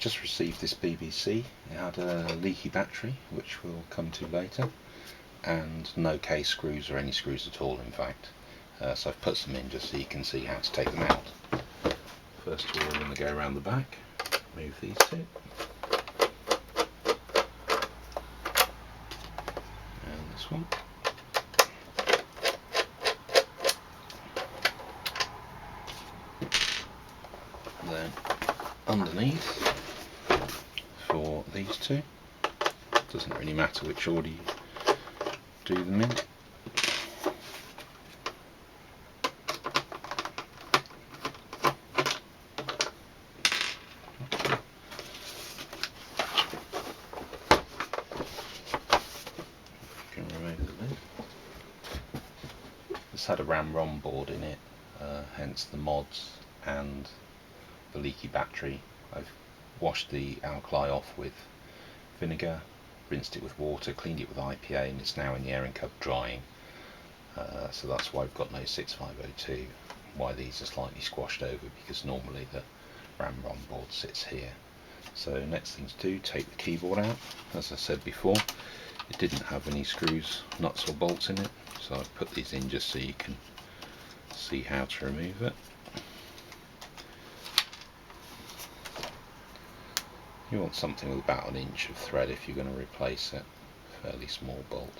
just received this BBC. It had a leaky battery, which we'll come to later, and no case screws or any screws at all, in fact. So I've put some in just so you can see how to take them out. First of all, I'm going to go around the back, move these two, and this one. Then underneath for these two, doesn't really matter which order you do them in. You can remove the lid. This had a RAM-ROM board in it, hence the mods and the leaky battery. I've washed the alkali off with vinegar, rinsed it with water, cleaned it with IPA, and it's now in the airing cup drying. So that's why I've got no 6502, why these are slightly squashed over, because normally the RAM-ROM board sits here. So next thing to do, take the keyboard out. As I said before, it didn't have any screws, nuts or bolts in it, so I've put these in just so you can see how to remove it. You want something with about an inch of thread if you're going to replace it, fairly small bolt.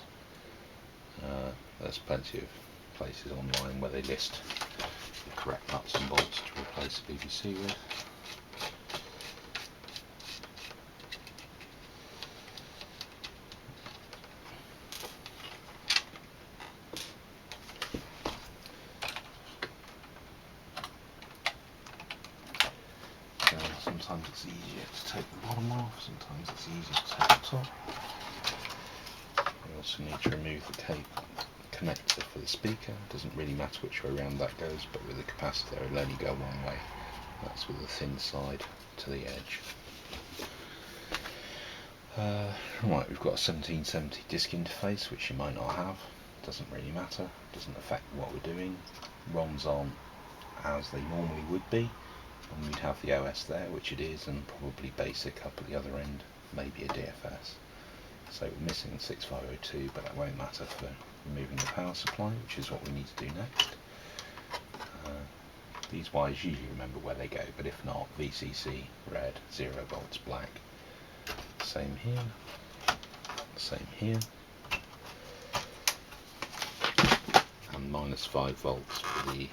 There's plenty of places online where they list the correct nuts and bolts to replace the BBC with. Sometimes it's easier to take the bottom off, sometimes it's easier to take the top. We also need to remove the connector for the speaker. It doesn't really matter which way around that goes, but with the capacitor it'll only go one way. That's with the thin side to the edge. Right, we've got a 1770 disk interface, which you might not have. Doesn't really matter, doesn't affect what we're doing. ROMs aren't as they normally would be, and we'd have the OS there, which it is, and probably BASIC up at the other end, maybe a DFS. So we're missing the 6502, but that won't matter for removing the power supply, which is what we need to do next. These wires usually remember where they go, but if not, VCC red, 0 volts black. Same here, same here, and -5 volts for the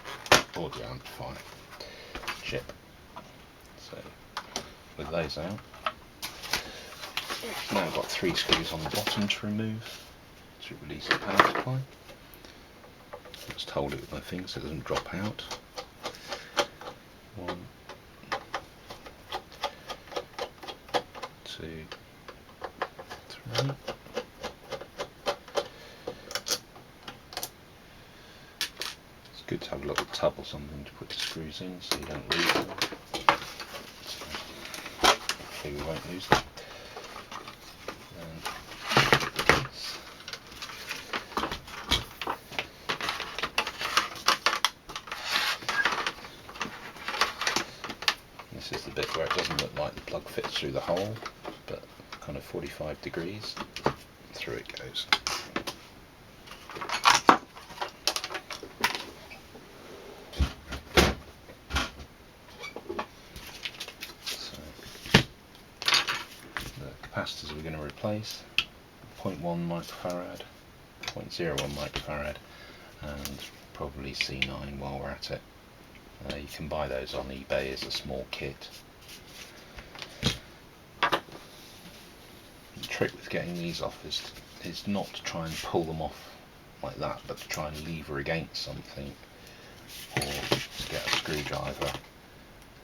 audio amplifier chip. So with those out, now I've got 3 screws on the bottom to remove to release the power supply. Just hold it with my finger so it doesn't drop out. 1, 2, 3. It's good to have a little tub or something to put the screws in so you don't lose them. So hopefully we won't lose them. This is the bit where it doesn't look like the plug fits through the hole, but kind of 45 degrees, through it goes. So the capacitors we're going to replace, 0.1 microfarad, 0.01 microfarad, and probably C9 while we're at it. You can buy those on eBay as a small kit. The trick with getting these off is not to try and pull them off like that, but to try and lever against something, or to get a screwdriver,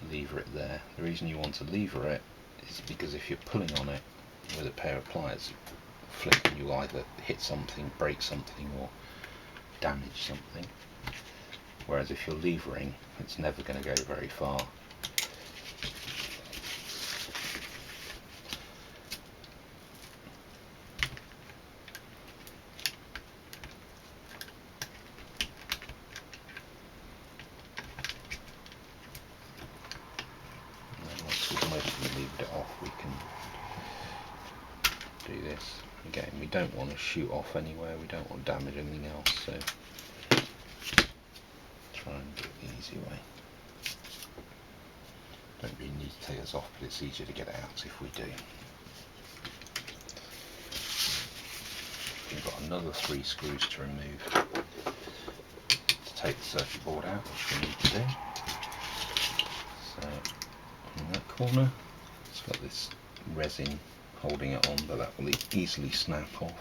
lever it there. The reason you want to lever it is because if you're pulling on it with a pair of pliers, flicking, you'll either hit something, break something, or damage something. Whereas if you're levering, it's never going to go very far. And then once once we've mostly levered it off, we can do this. Again, we don't want to shoot off anywhere, we don't want to damage anything else, so try and do it the easy way. Don't really need to take this off, but it's easier to get it out if we do. We've got another 3 screws to remove to take the circuit board out, which we need to do. So in that corner, it's got this resin holding it on, but that will easily snap off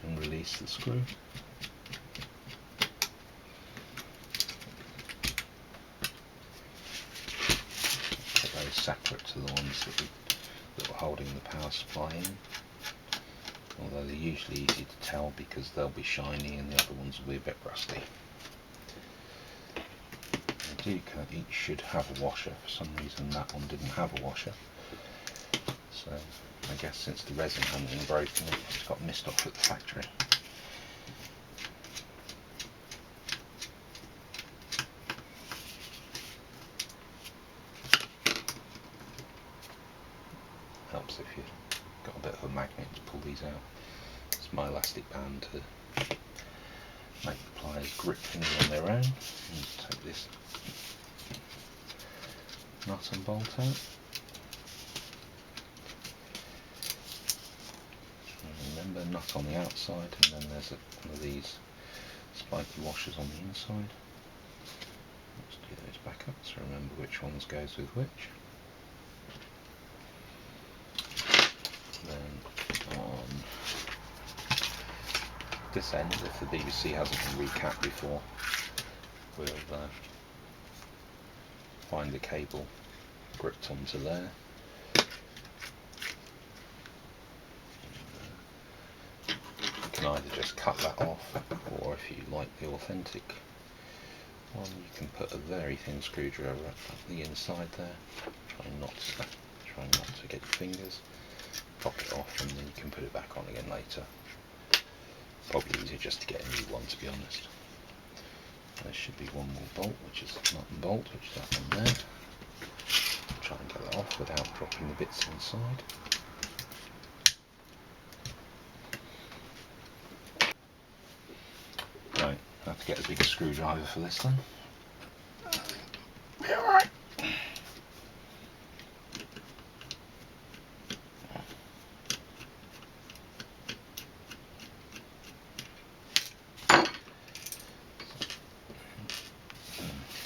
and release the screw. Put those separate to the ones that were holding the power supply in, although they're usually easy to tell because they'll be shiny and the other ones will be a bit rusty. Each should have a washer. For some reason that one didn't have a washer, so I guess since the resin hadn't been broken, it's got missed off at the factory. Helps if you've got a bit of a magnet to pull these out. It's my elastic band to make the pliers grip things on their own. And take this nut and bolt out. And remember, nut on the outside, and then there's one of these spiky washers on the inside. Let's do those back up so remember which ones goes with which. Then on this end, if the BBC hasn't been recapped before, we'll find the cable gripped onto there. You can either just cut that off, or if you like the authentic one, you can put a very thin screwdriver up the inside there. Try not to get your fingers. Pop it off, and then you can put it back on again later. Probably easier just to get a new one, to be honest. There should be one more bolt, which is nut and bolt, which is that one there. Try and get that off without dropping the bits inside. Right, I have to get a bigger screwdriver for this then. Be alright.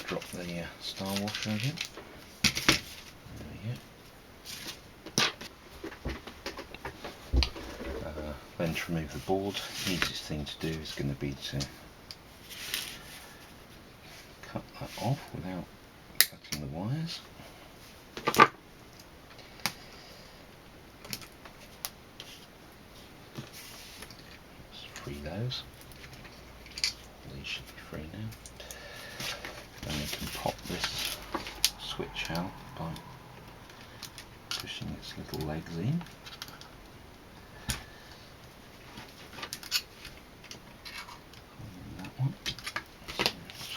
Drop the star washer again. Then to remove the board, the easiest thing to do is going to be to cut that off without cutting the wires. Let's free those. These should be free now. Then we can pop this switch out by pushing its little legs in.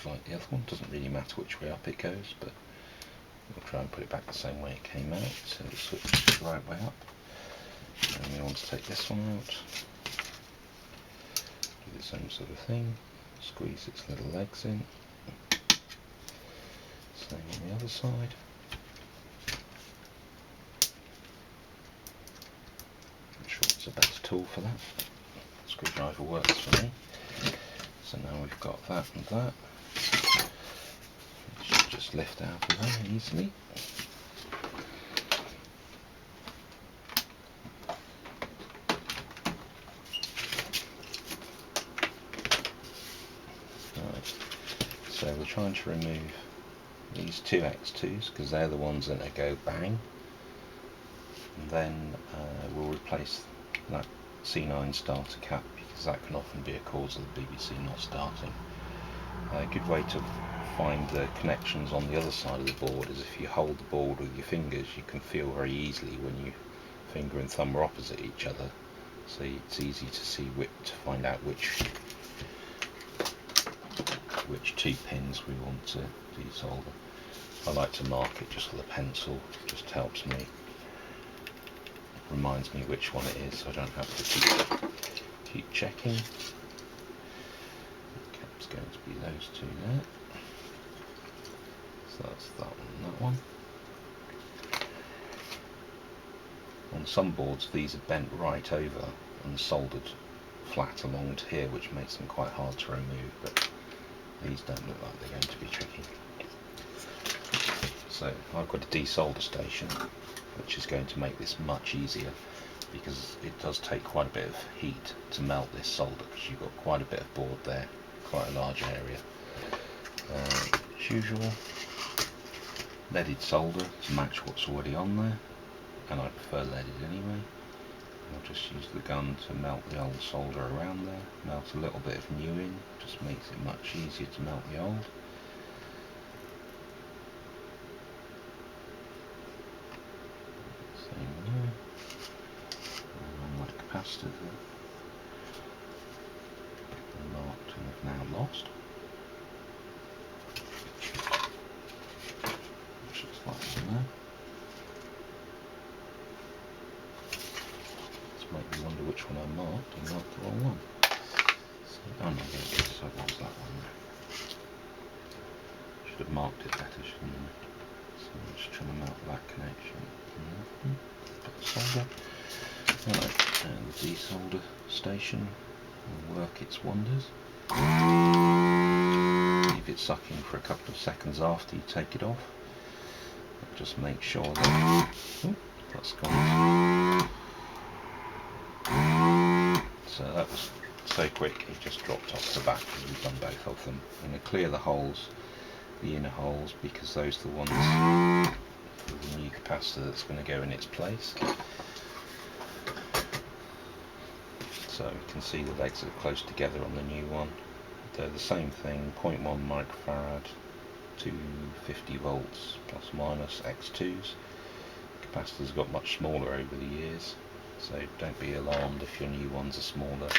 Like the other one, doesn't really matter which way up it goes, but we'll try and put it back the same way it came out, so the switch is the right way up. And we want to take this one out, do the same sort of thing, squeeze its little legs in, same on the other side. I'm sure it's a better tool for that. Screwdriver works for me. So now we've got that and that. It should just lift out of there easily. Right. So we're trying to remove these two X2s because they're the ones that go bang. And then we'll replace that C9 starter cap, because that can often be a cause of the BBC not starting. A good way to find the connections on the other side of the board is if you hold the board with your fingers, you can feel very easily when your finger and thumb are opposite each other, so it's easy to see to find out which two pins we want to desolder. I like to mark it just with a pencil, it just helps me, reminds me which one it is, so I don't have to keep checking. The cap's going to be those two there. So that's that one and that one. On some boards these are bent right over and soldered flat along to here, which makes them quite hard to remove, but these don't look like they're going to be tricky. So I've got a desolder station, which is going to make this much easier, because it does take quite a bit of heat to melt this solder, because you've got quite a bit of board there, quite a large area. As usual, leaded solder to match what's already on there, and I prefer leaded anyway. I'll just use the gun to melt the old solder around there, melt a little bit of new in, just makes it much easier to melt the old. Same there. And on my capacitor there, marked and have now lost. Which looks like in there. Make me wonder which one I marked. I marked the wrong one. So, oh no, there it is. So what was that one there? Should have marked it better, shouldn't I? So I'm just trying to melt that connection. Put the solder. Right, and the desolder station will work its wonders. Leave it sucking for a couple of seconds after you take it off. Just make sure that that's gone. So that was so quick, it just dropped off the back because we've done both of them. I'm going to clear the holes, the inner holes, because those are the ones for the new capacitor that's going to go in its place. So you can see the legs are close together on the new one. They're the same thing, 0.1 microfarad, 250 volts plus minus X2s. Capacitors got much smaller over the years, so don't be alarmed if your new ones are smaller.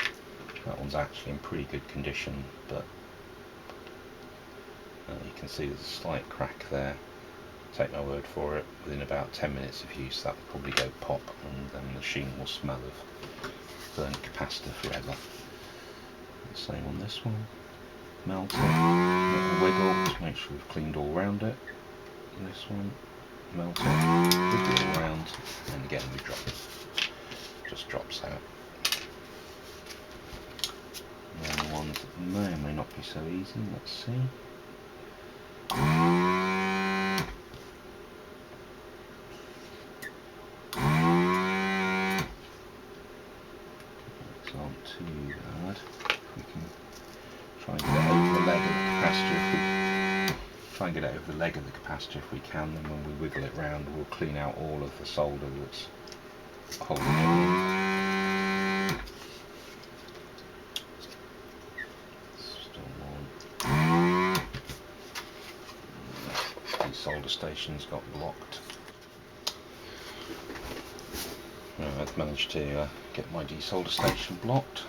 That one's actually in pretty good condition, but you can see there's a slight crack there. Take my word for it, within about 10 minutes of use that will probably go pop, and then the machine will smell of burnt capacitor forever. The same on this one. Melt it, little wiggle to make sure we've cleaned all around it. This one, melt it, wiggle all around, and again we drop it. Just drops out. And then the ones that may or may not be so easy, let's see. These aren't too hard. If we can try and get it over the leg of the capacitor, if we can, then when we wiggle it round we'll clean out all of the solder that's holding it in. Solder stations got blocked. I've managed to get my desolder station blocked.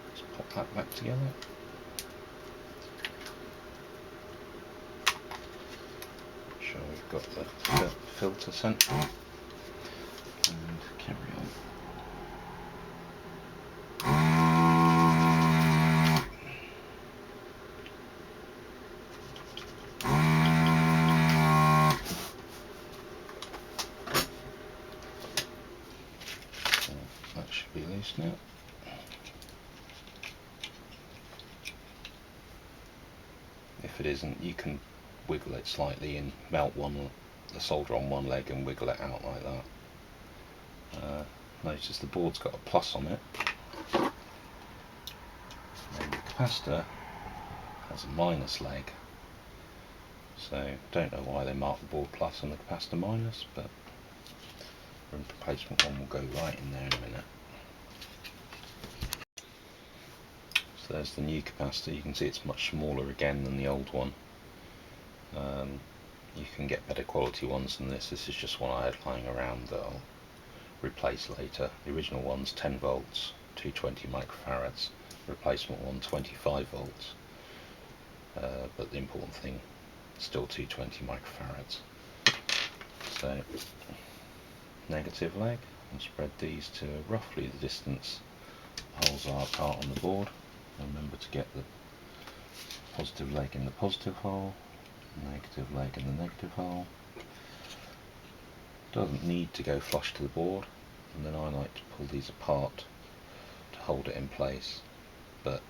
Let's pop that back together. Make sure we've got the filter central, and carry on. That should be loose now. If it isn't, you can wiggle it slightly and melt the solder on one leg and wiggle it out like that. Notice the board's got a plus on it, and the capacitor has a minus leg. So don't know why they mark the board plus and the capacitor minus, but the replacement one will go right in there in a minute. So there's the new capacitor. You can see it's much smaller again than the old one. You can get better quality ones than this. This is just one I had lying around that I'll replace later. The original one's 10 volts, 220 microfarads. The replacement one 25 volts. but the important thing, still 220 microfarads. So negative leg, and spread these to roughly the distance the holes are apart on the board. Remember to get the positive leg in the positive hole, negative leg in the negative hole. Doesn't need to go flush to the board, and then I like to pull these apart to hold it in place, but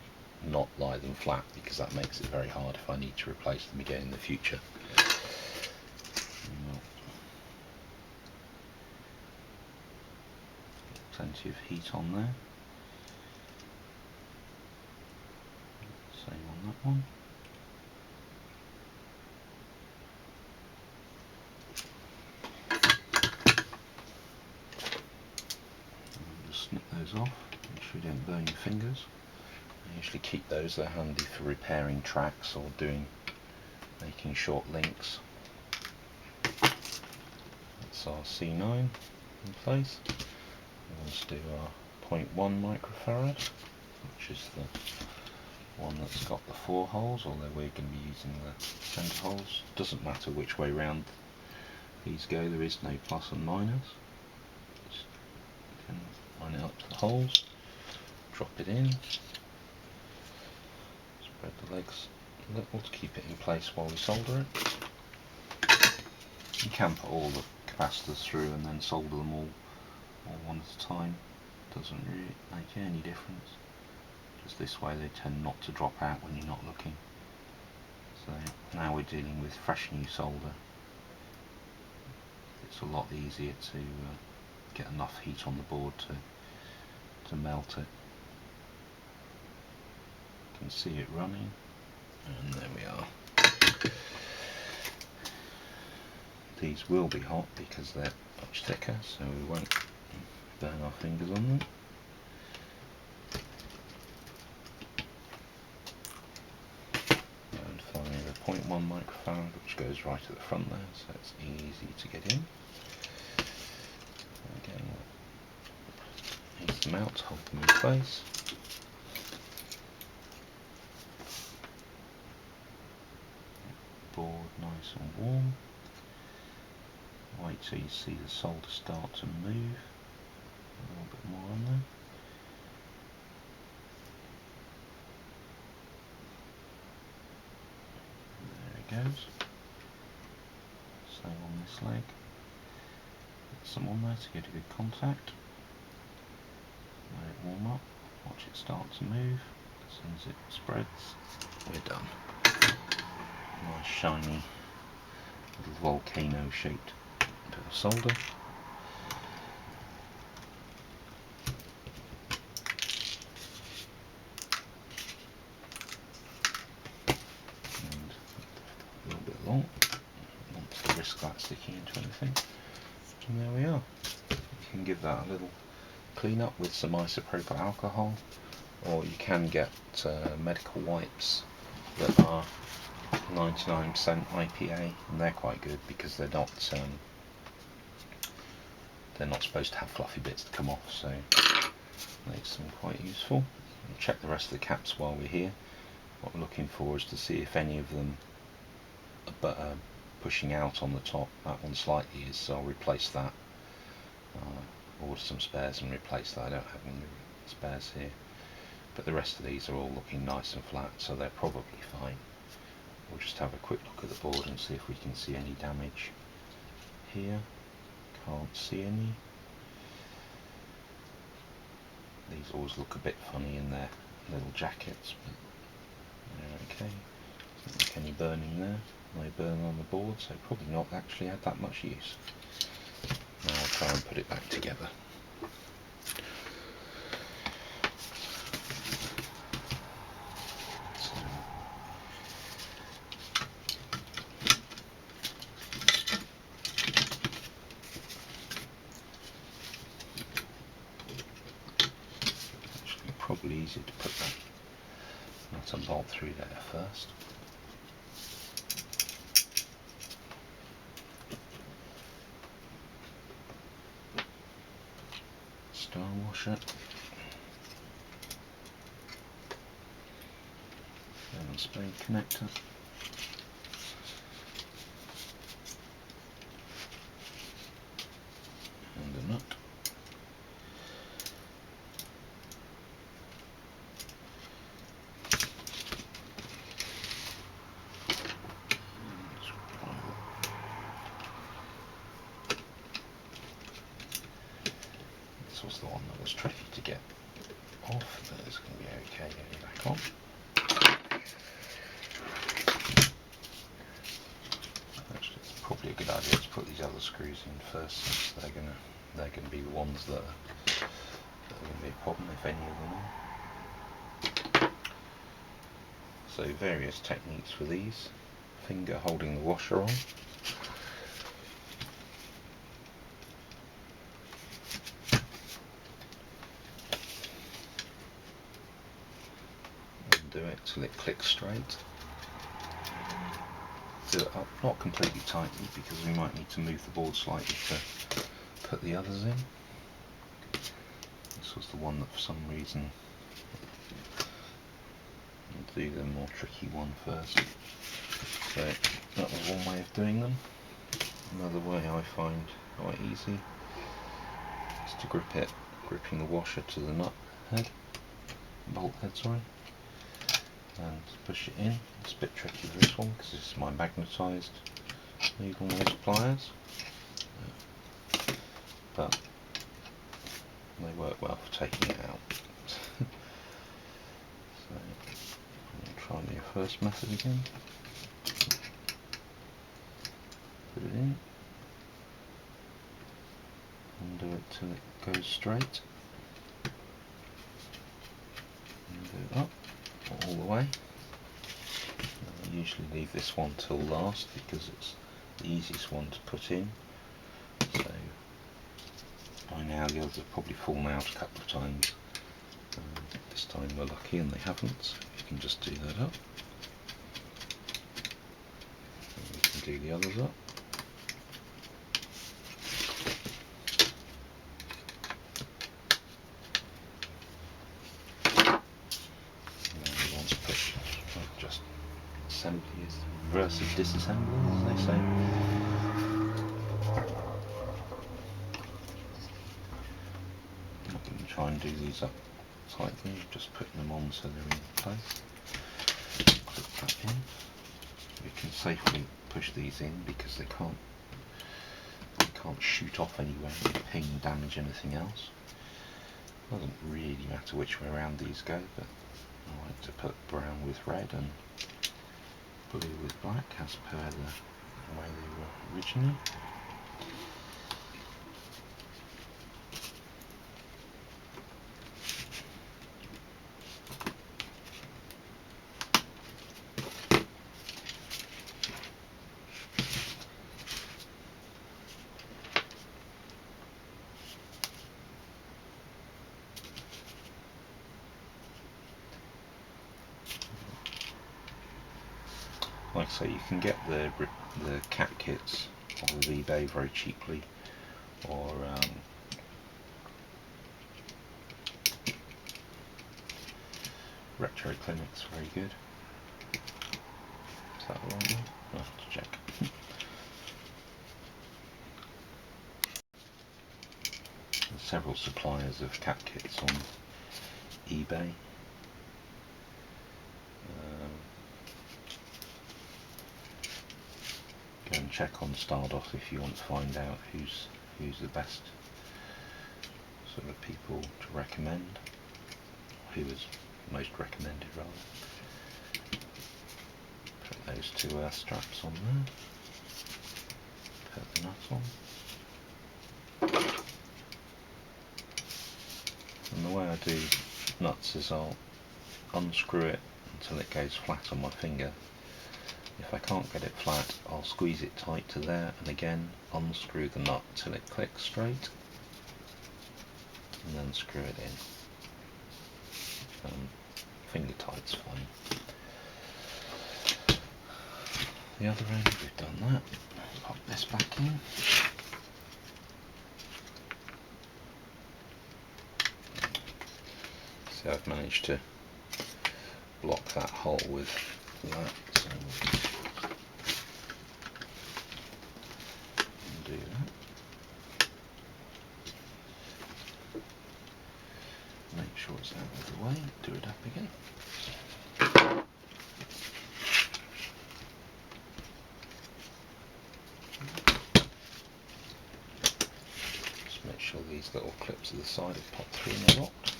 not lie them flat, because that makes it very hard if I need to replace them again in the future. Plenty of heat on there. Same on that one. Just snip those off, make sure you don't burn your fingers. I usually keep those, they're handy for repairing tracks or making short links. That's our C9 in place. Let's do our 0.1 microfarad, which is the one that's got the 4 holes, although we're going to be using the centre holes. Doesn't matter which way round these go, there is no plus and minus. Just line it up to the holes, drop it in, spread the legs a little to keep it in place while we solder it. You can put all the capacitors through and then solder them all one at a time. Doesn't really make any difference. Just this way they tend not to drop out when you're not looking. So now we're dealing with fresh new solder. It's a lot easier to get enough heat on the board to melt it. You can see it running, and there we are. These will be hot because they're much thicker, so we won't burn our fingers on them. And finally the 0.1 microfarad, which goes right at the front there, so it's easy to get in. Again, ease them out, hold them in place. Board nice and warm. Wait till you see the solder start to move. A little bit more on there. There it goes. Same on this leg. Get some on there to get a good contact. Let it warm up. Watch it start to move. As soon as it spreads, we're done. Nice shiny little volcano shaped bit of solder. And a little bit long. Not to risk that sticking into anything. And there we are. You can give that a little clean up with some isopropyl alcohol, or you can get medical wipes that are 99% IPA, and they're quite good because they're not supposed to have fluffy bits to come off, so makes them quite useful. We'll check the rest of the caps while we're here. What we're looking for is to see if any of them are pushing out on the top. That one slightly is, so I'll replace that. Order some spares and replace that. I don't have any spares here, but the rest of these are all looking nice and flat, so they're probably fine. We'll just have a quick look at the board and see if we can see any damage here. Can't see any. These always look a bit funny in their little jackets, but they're okay. Doesn't look any burning there. No burn on the board, so probably not actually had that much use. Now I'll try and put it back together. Probably easier to put that nut and bolt through there first. Star washer. And spade connector. And a nut. This was the one that was tricky to get off, but it's going to be okay getting back on. Actually, it's probably a good idea to put these other screws in first, since they're going to be the ones that are going to be a problem if any of them are. So various techniques for these. Finger holding the washer on. And do it till it clicks straight. Do it up, not completely tightly, because we might need to move the board slightly to put the others in. This was the one that for some reason, I'll do the more tricky one first. So that was one way of doing them. Another way I find quite easy is to gripping the washer to the nut head, bolt head, sorry, and push it in. It's a bit tricky with this one because this is my magnetised needle nose pliers, but they work well for taking it out. So I'll try the first method again. Put it in and do it till it goes straight, and do it up all the way. I usually leave this one till last because it's the easiest one to put in, so by now the others have probably fallen out a couple of times. This time we're lucky and they haven't, so you can just do that up. And we can do the others up. Just assembly is the reverse of disassembly, as they say. I'm not going to try and do these up tightly, just putting them on so they're in place. Click that in. We can safely push these in because they can't shoot off anywhere and ping and damage anything else. Doesn't really matter which way around these go, but I like to put brown with red and blue with black as per the way they were originally. Like I say, you can get the cat kits on eBay very cheaply, or Retro Clinic's very good. Is that the right one? I'll have to check. There's several suppliers of cat kits on eBay. Go and check on Stardust if you want to find out who's the best sort of people to recommend, who is most recommended rather. Put those two earth straps on there, put the nut on, and the way I do nuts is I'll unscrew it until it goes flat on my finger. If I can't get it flat, I'll squeeze it tight to there and again unscrew the nut till it clicks straight, and then screw it in. Finger tight's fine. The other end, we've done that. Pop this back in. So I've managed to block that hole with for that, so we'll do that. Make sure it's out of the way, do it up again. Just make sure these little clips at the side have popped through and they're locked.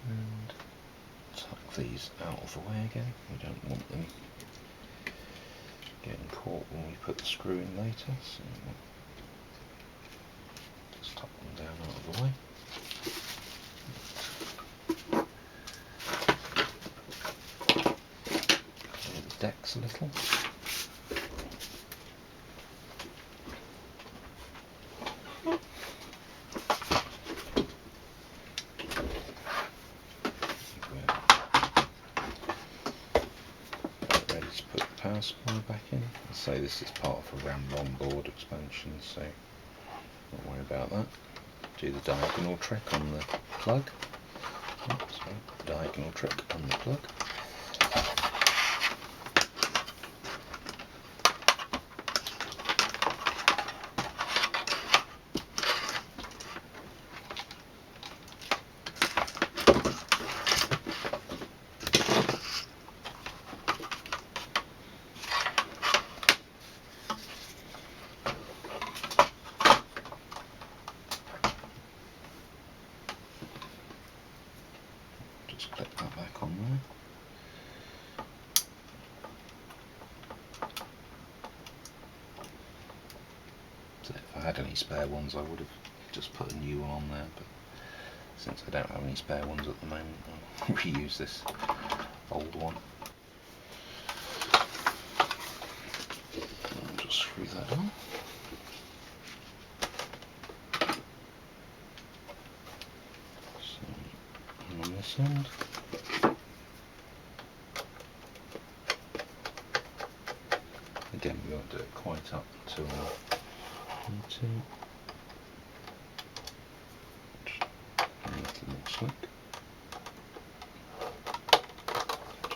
And tuck these out of the way again. We don't want them getting caught when we put the screw in later, so just tuck them down out of the way. Clear the decks a little. Ready to put the power supply back in. I'll say this is part of a ramrod board expansion, so don't worry about that. Do the diagonal trick on the plug. Oops, sorry. Diagonal trick on the plug. Just clip that back on there. So if I had any spare ones I would have just put a new one on there, but since I don't have any spare ones at the moment I'll reuse this old one. I'll just screw that on. So on this end. Again, we won't do it quite up until we need to. A little more slick.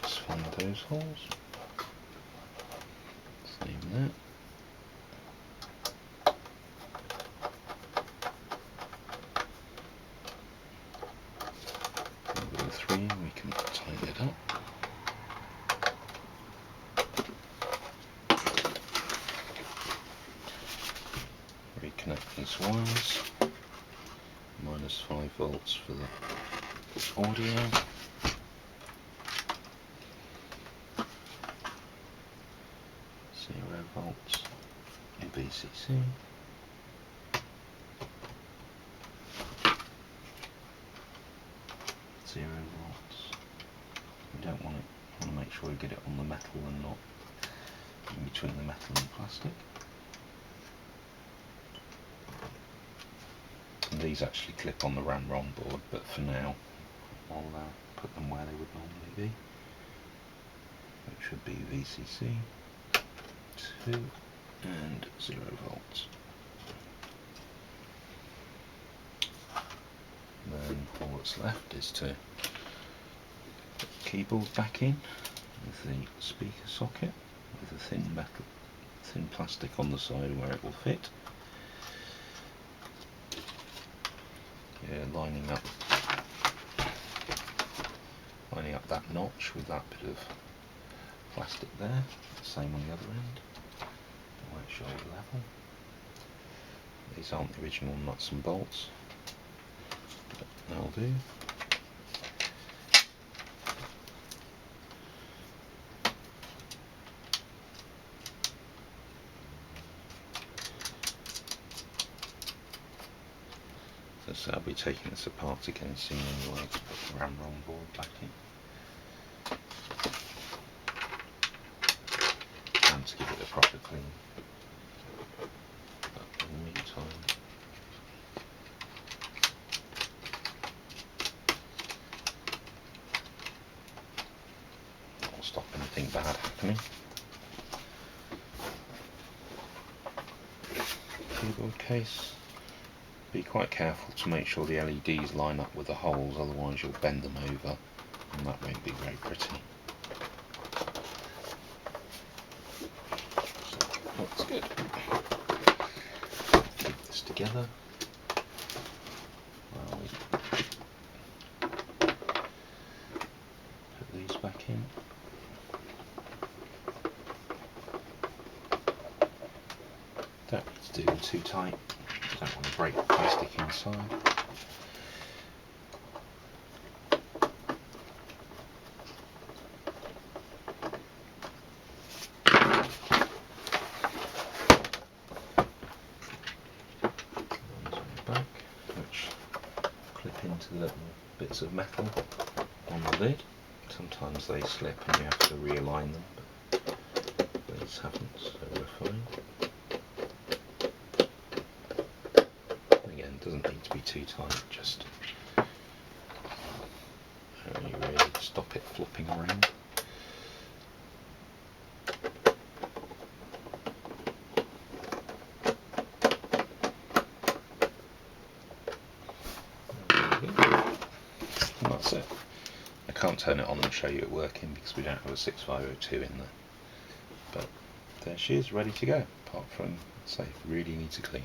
Just find those holes. Same there. Number 3, we can tighten it up. Reconnect these wires. -5 volts for the audio. 0 volts in BCC. Zero volts. We don't want it. We want to make sure we get it on the metal and not in between the metal and plastic. And these actually clip on the ramrod board, but for now I'll put them where they would normally be. It should be VCC 2 and 0 volts. Then all that's left is to put the keyboard back in with the speaker socket with a thin plastic on the side where it will fit. Yeah, lining up that notch with that bit of plastic there. Same on the other end. Make sure it's level. These aren't the original nuts and bolts. That'll do. So I'll be taking this apart again soon anyway to put the ramrod board back in. And to give it a proper clean. But in the meantime, I'll stop anything bad happening. Keyboard case. Be quite careful to make sure the LEDs line up with the holes, otherwise you'll bend them over and that won't be very pretty. Keep this together while we put these back in. Don't need to do them too tight, don't want to break the plastic inside. Back, which clip into the little bits of metal on the lid. Sometimes they slip and you have to realign them, but these haven't, so we're fine. Again, it doesn't need to be too tight, just only really stop it flopping around. And that's it. I can't turn it on and show you it working because we don't have a 6502 in there. But there she is, ready to go, apart from, say, really need to clean.